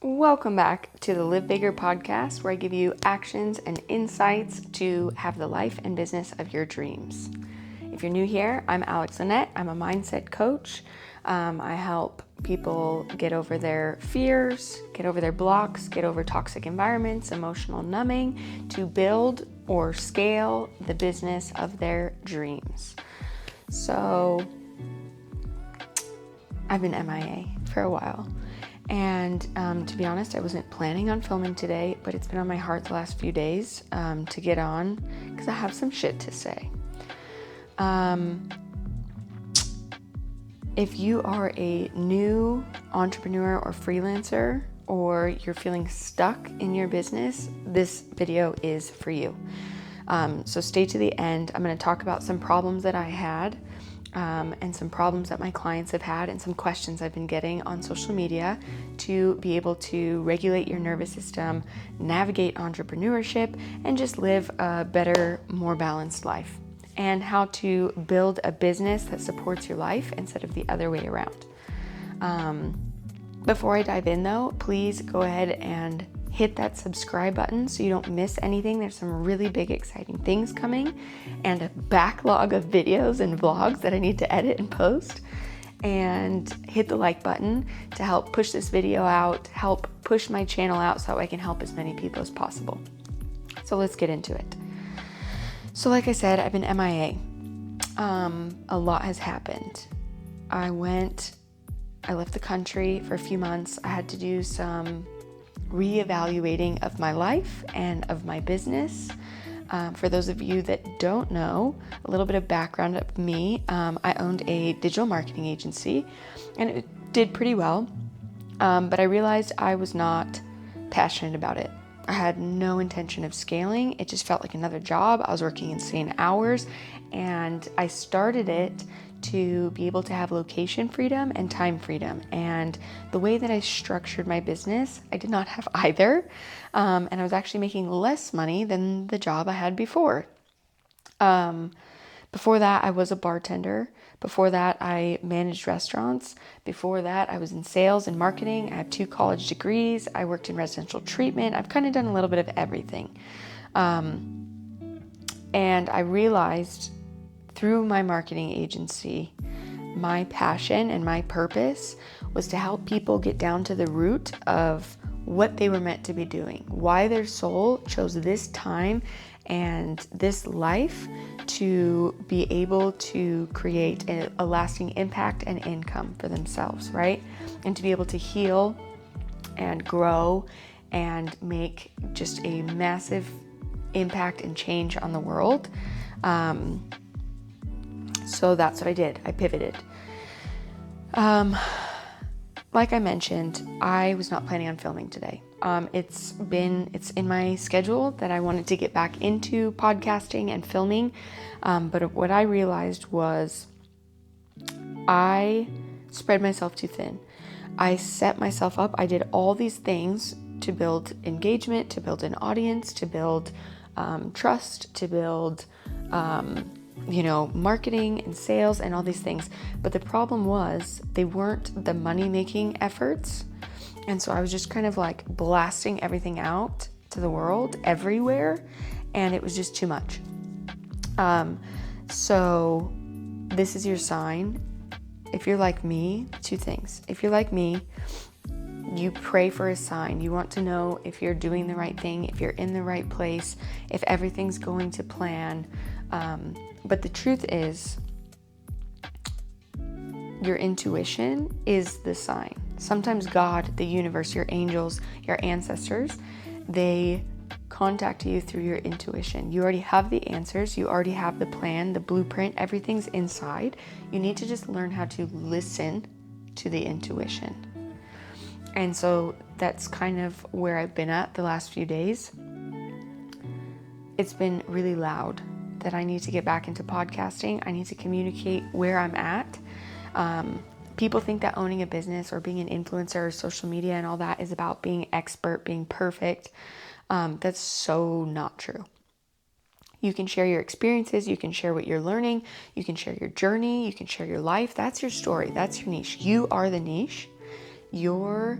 Welcome back to the Live Bigger podcast, where I give you actions and insights to have the life and business of your dreams. If you're new here, I'm Alex Annette. I'm a mindset coach. I help people get over their fears, get over their blocks, get over toxic environments, emotional numbing, to build or scale the business of their dreams. So, I've been MIA for a while. And to be honest, I wasn't planning on filming today, but it's been on my heart the last few days to get on because I have some shit to say. If you are a new entrepreneur or freelancer, or you're feeling stuck in your business, this video is for you. So stay to the end. I'm going to talk about some problems that I had. And some problems that my clients have had and some questions I've been getting on social media to be able to regulate your nervous system, navigate entrepreneurship, and just live a better, more balanced life. And how to build a business that supports your life instead of the other way around. Before I dive in though, please go ahead and hit that subscribe button so you don't miss anything. There's some really big, exciting things coming and a backlog of videos and vlogs that I need to edit and post. And hit the like button to help push this video out, help push my channel out so I can help as many people as possible. So let's get into it. So like I said, I've been MIA. A lot has happened. I left the country for a few months. I had to do some reevaluating of my life and of my business. For those of you that don't know, a little bit of background of me. I owned a digital marketing agency and it did pretty well, but I realized I was not passionate about it. I had no intention of scaling. It just felt like another job. I was working insane hours, and I started it to be able to have location freedom and time freedom. And the way that I structured my business, I did not have either. And I was actually making less money than the job I had before. Before that, I was a bartender. Before that, I managed restaurants. Before that, I was in sales and marketing. I have 2 college degrees. I worked in residential treatment. I've kind of done a little bit of everything. And I realized through my marketing agency, my passion and my purpose was to help people get down to the root of what they were meant to be doing, why their soul chose this time and this life to be able to create a lasting impact and income for themselves, right? And to be able to heal and grow and make just a massive impact and change on the world. So that's what I did. I pivoted. Like I mentioned, I was not planning on filming today. It's in my schedule that I wanted to get back into podcasting and filming. But what I realized was I spread myself too thin. I set myself up. I did all these things to build engagement, to build an audience, to build trust, to build marketing and sales and all these things. But the problem was they weren't the money-making efforts. And so I was just kind of like blasting everything out to the world everywhere. And it was just too much. So this is your sign. If you're like me, 2 things. If you're like me, you pray for a sign. You want to know if you're doing the right thing, if you're in the right place, if everything's going to plan. But the truth is, your intuition is the sign. Sometimes God, the universe, your angels, your ancestors, they contact you through your intuition. You already have the answers. You already have the plan, the blueprint. Everything's inside. You need to just learn how to listen to the intuition. And so that's kind of where I've been at the last few days. It's been really loud that I need to get back into podcasting. I need to communicate where I'm at. People think that owning a business or being an influencer or social media and all that is about being expert, being perfect. That's so not true. You can share your experiences. You can share what you're learning. You can share your journey. You can share your life. That's your story. That's your niche. You are the niche. Your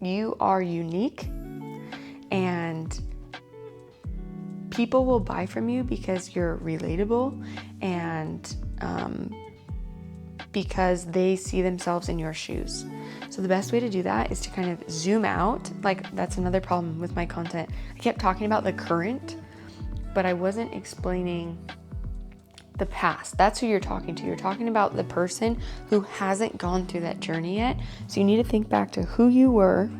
You are unique, and people will buy from you because you're relatable and because they see themselves in your shoes. So the best way to do that is to kind of zoom out. Like, that's another problem with my content. I kept talking about the current, but I wasn't explaining the past. That's who you're talking to. You're talking about the person who hasn't gone through that journey yet. So you need to think back to who you were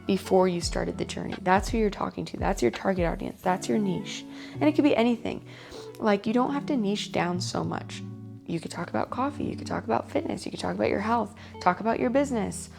before you started the journey. That's who you're talking to. That's your target audience. That's your niche. And it could be anything. Like, you don't have to niche down so much. You could talk about coffee. You could talk about fitness. You could talk about your health. Talk about your business.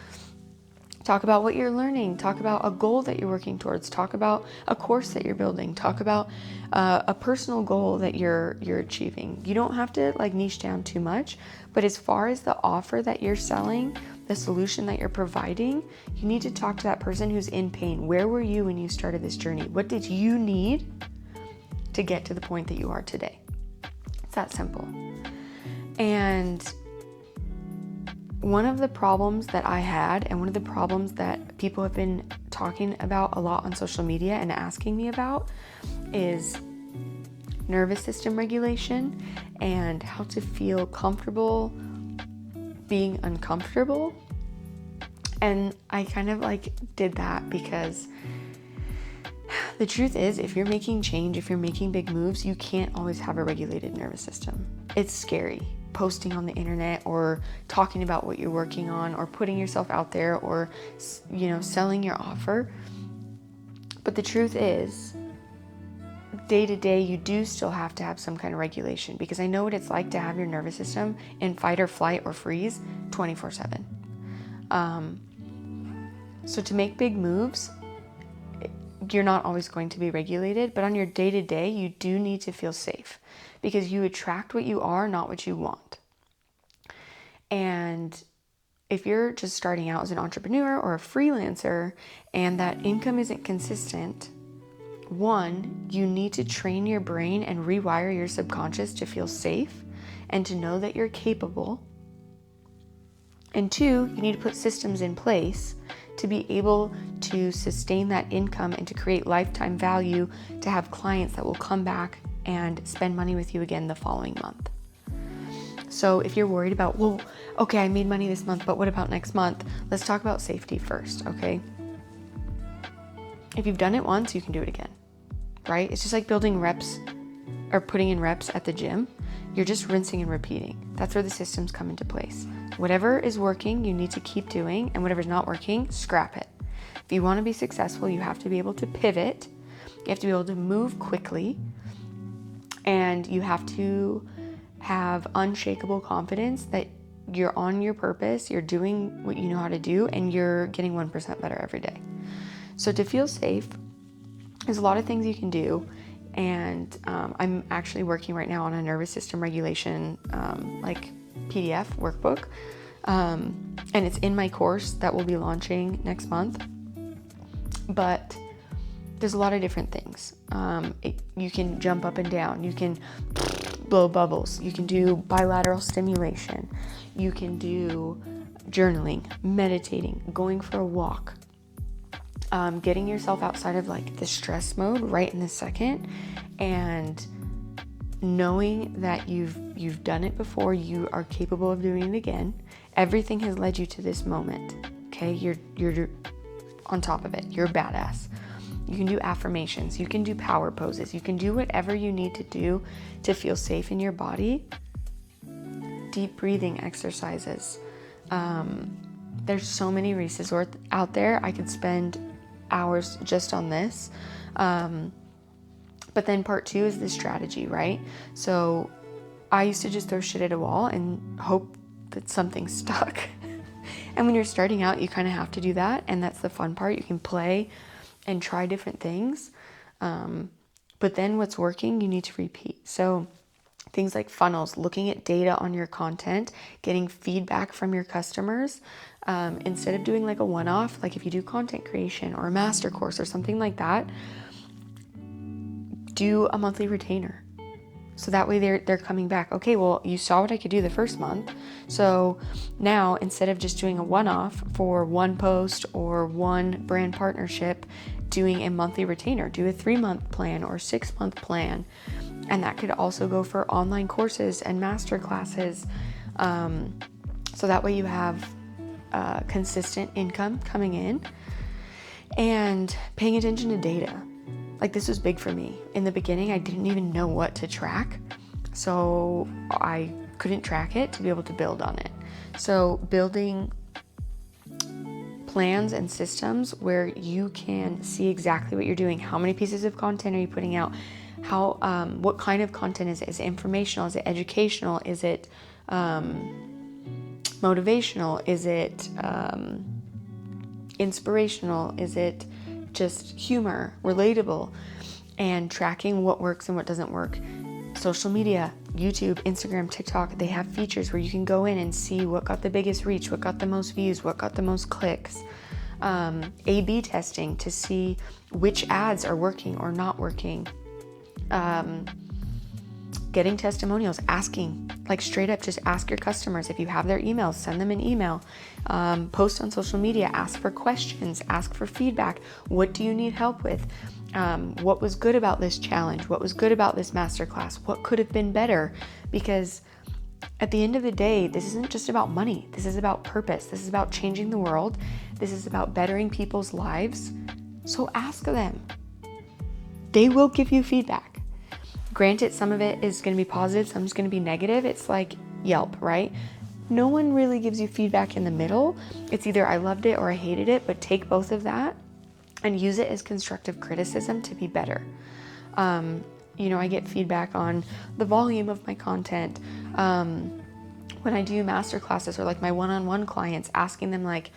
Talk about what you're learning. Talk about a goal that you're working towards. Talk about a course that you're building. Talk about a personal goal that you're achieving. You don't have to like niche down too much, but as far as the offer that you're selling, the solution that you're providing, you need to talk to that person who's in pain. Where were you when you started this journey? What did you need to get to the point that you are today? It's that simple. And one of the problems that I had, and one of the problems that people have been talking about a lot on social media and asking me about, is nervous system regulation and how to feel comfortable being uncomfortable. And I kind of like did that because the truth is, if you're making change, if you're making big moves, you can't always have a regulated nervous system. It's scary. Posting on the internet or talking about what you're working on or putting yourself out there or, selling your offer. But the truth is, day to day, you do still have to have some kind of regulation, because I know what it's like to have your nervous system in fight or flight or freeze 24/7. So to make big moves, you're not always going to be regulated, but on your day to day, you do need to feel safe, because you attract what you are, not what you want. And if you're just starting out as an entrepreneur or a freelancer and that income isn't consistent, one, you need to train your brain and rewire your subconscious to feel safe and to know that you're capable. And two, you need to put systems in place to be able to sustain that income and to create lifetime value, to have clients that will come back and spend money with you again the following month. So if you're worried about, well, okay, I made money this month, but what about next month? Let's talk about safety first, okay? If you've done it once, you can do it again, right? It's just like building reps or putting in reps at the gym. You're just rinsing and repeating. That's where the systems come into place. Whatever is working, you need to keep doing, and whatever's not working, scrap it. If you want to be successful, you have to be able to pivot. You have to be able to move quickly, and you have to have unshakable confidence that you're on your purpose, you're doing what you know how to do, and you're getting 1% better every day. So to feel safe, there's a lot of things you can do. And I'm actually working right now on a nervous system regulation PDF workbook. And it's in my course that will be launching next month. But there's a lot of different things. You can jump up and down. You can blow bubbles. You can do bilateral stimulation. You can do journaling, meditating, going for a walk. Getting yourself outside of like the stress mode right in this second, and knowing that you've done it before, you are capable of doing it again. Everything has led you to this moment. Okay, you're on top of it. You're a badass. You can do affirmations. You can do power poses. You can do whatever you need to do to feel safe in your body. Deep breathing exercises. There's so many resources out there. I could spend hours just on this. But then part two is the strategy, right? So I used to just throw shit at a wall and hope that something stuck. And when you're starting out, you kind of have to do that. And that's the fun part. You can play and try different things. But then what's working, you need to repeat. So things like funnels, looking at data on your content, getting feedback from your customers. Instead of doing like a one-off, like if you do content creation or a master course or something like that, do a monthly retainer. So that way they're coming back. Okay, well, you saw what I could do the first month. So now instead of just doing a one-off for one post or one brand partnership, doing a monthly retainer, do a 3-month plan or 6-month plan. And that could also go for online courses and master classes. So that way you have consistent income coming in and paying attention to data. Like, this was big for me. In the beginning, I didn't even know what to track. So I couldn't track it to be able to build on it. So building plans and systems where you can see exactly what you're doing. How many pieces of content are you putting out? How, what kind of content is it? Is it informational? Is it educational? Is it motivational? Is it inspirational? Is it just humor, relatable? And tracking what works and what doesn't work. Social media, YouTube, Instagram, TikTok, they have features where you can go in and see what got the biggest reach, what got the most views, what got the most clicks. A/B testing to see which ads are working or not working. Getting testimonials, asking, like straight up, just ask your customers. If you have their emails, send them an email. Post on social media, ask for questions, ask for feedback. What do you need help with? What was good about this challenge? What was good about this masterclass? What could have been better? Because at the end of the day, this isn't just about money. This is about purpose. This is about changing the world. This is about bettering people's lives. So ask them. They will give you feedback. Granted, some of it is going to be positive, some is going to be negative. It's like Yelp, right? No one really gives you feedback in the middle. It's either I loved it or I hated it, but take both of that and use it as constructive criticism to be better. I get feedback on the volume of my content. When I do master classes or like my one-on-one clients, asking them like,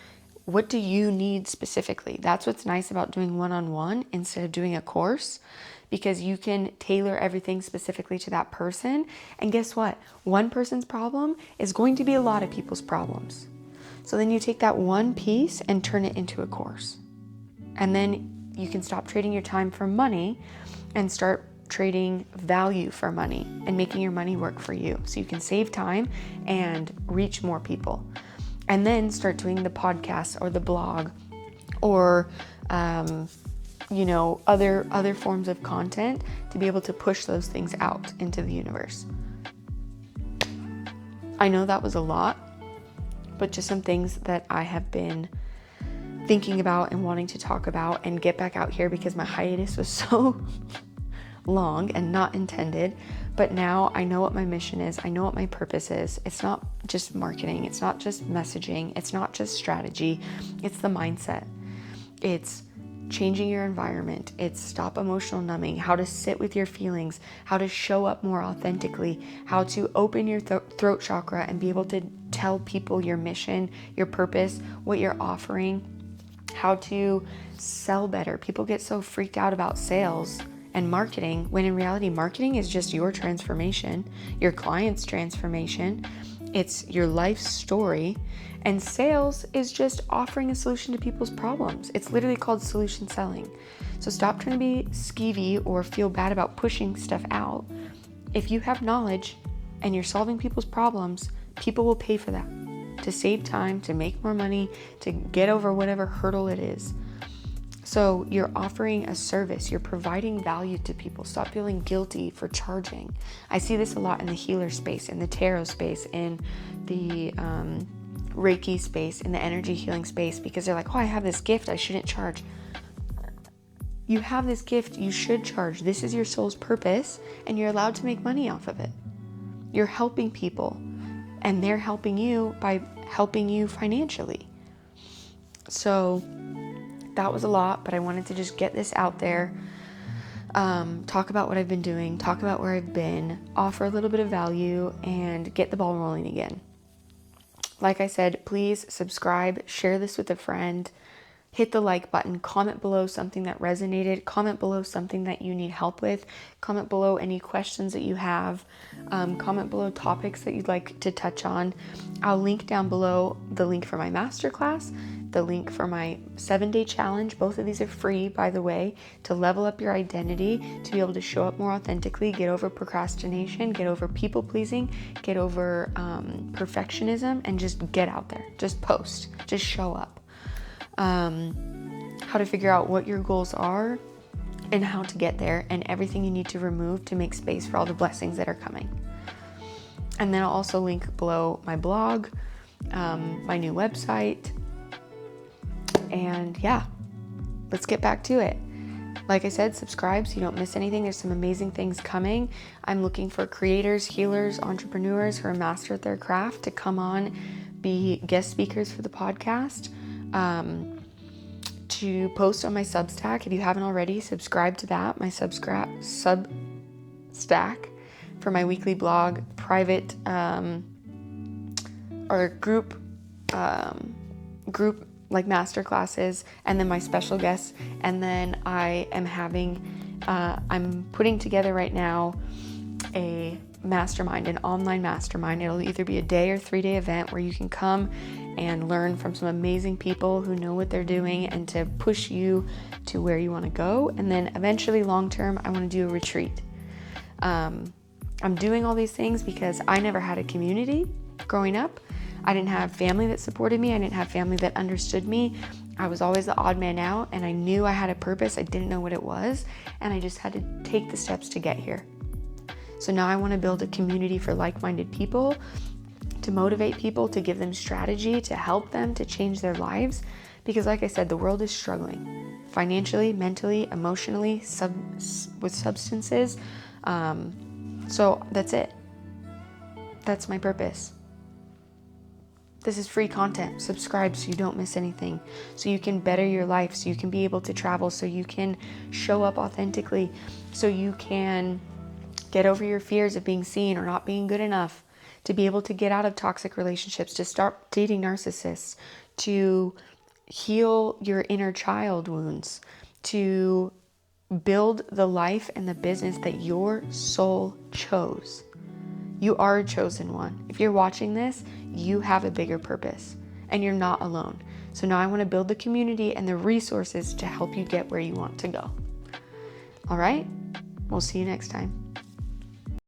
what do you need specifically? That's what's nice about doing one-on-one instead of doing a course, because you can tailor everything specifically to that person. And guess what? One person's problem is going to be a lot of people's problems. So then you take that one piece and turn it into a course. And then you can stop trading your time for money and start trading value for money and making your money work for you. So you can save time and reach more people. And then start doing the podcast or the blog or, other forms of content to be able to push those things out into the universe. I know that was a lot, but just some things that I have been thinking about and wanting to talk about and get back out here because my hiatus was so long and not intended. But now I know what my mission is. I know what my purpose is. It's not just marketing. It's not just messaging. It's not just strategy. It's the mindset. It's changing your environment. It's stop emotional numbing, how to sit with your feelings, how to show up more authentically, how to open your throat chakra and be able to tell people your mission, your purpose, what you're offering, how to sell better. People get so freaked out about sales and marketing, when in reality, marketing is just your transformation, your client's transformation. It's your life story. And sales is just offering a solution to people's problems. It's literally called solution selling. So stop trying to be skeevy or feel bad about pushing stuff out. If you have knowledge and you're solving people's problems, people will pay for that to save time, to make more money, to get over whatever hurdle it is. So you're offering a service, you're providing value to people. Stop feeling guilty for charging. I see this a lot in the healer space, in the tarot space, in the Reiki space, in the energy healing space, because they're like, oh, I have this gift, I shouldn't charge. You have this gift, you should charge. This is your soul's purpose, and you're allowed to make money off of it. You're helping people, and they're helping you by helping you financially. So that was a lot, but I wanted to just get this out there, talk about what I've been doing, talk about where I've been, offer a little bit of value, and get the ball rolling again. Like I said, please subscribe, share this with a friend, hit the like button, comment below something that resonated, comment below something that you need help with, comment below any questions that you have, comment below topics that you'd like to touch on. I'll link down below the link for my masterclass, the link for my 7-day challenge. Both of these are free, by the way, to level up your identity, to be able to show up more authentically, get over procrastination, get over people pleasing, get over perfectionism, and just get out there. Just post, just show up. How to figure out what your goals are and how to get there, and everything you need to remove to make space for all the blessings that are coming. And then I'll also link below my blog, my new website, and yeah, let's get back to it. Like I said, subscribe so you don't miss anything. There's some amazing things coming. I'm looking for creators, healers, entrepreneurs who are master at their craft to come on, be guest speakers for the podcast, to post on my Substack. If you haven't already, subscribe to that, my Substack, for my weekly blog, private or group like master classes, and then my special guests. And then I am I'm putting together right now a mastermind, an online mastermind. It'll either be a day or 3-day event where you can come and learn from some amazing people who know what they're doing and to push you to where you want to go. And then eventually, long term, I want to do a retreat. I'm doing all these things because I never had a community growing up. I didn't have family that supported me. I didn't have family that understood me. I was always the odd man out, and I knew I had a purpose. I didn't know what it was, and I just had to take the steps to get here. So now I want to build a community for like-minded people, to motivate people, to give them strategy, to help them to change their lives. Because like I said, the world is struggling financially, mentally, emotionally, with substances. So that's it. That's my purpose. This is free content. Subscribe so you don't miss anything, so you can better your life, so you can be able to travel, so you can show up authentically, so you can get over your fears of being seen or not being good enough, to be able to get out of toxic relationships, to start dating narcissists, to heal your inner child wounds, to build the life and the business that your soul chose. You are a chosen one. If you're watching this, you have a bigger purpose and you're not alone. So now I want to build the community and the resources to help you get where you want to go. All right? We'll see you next time.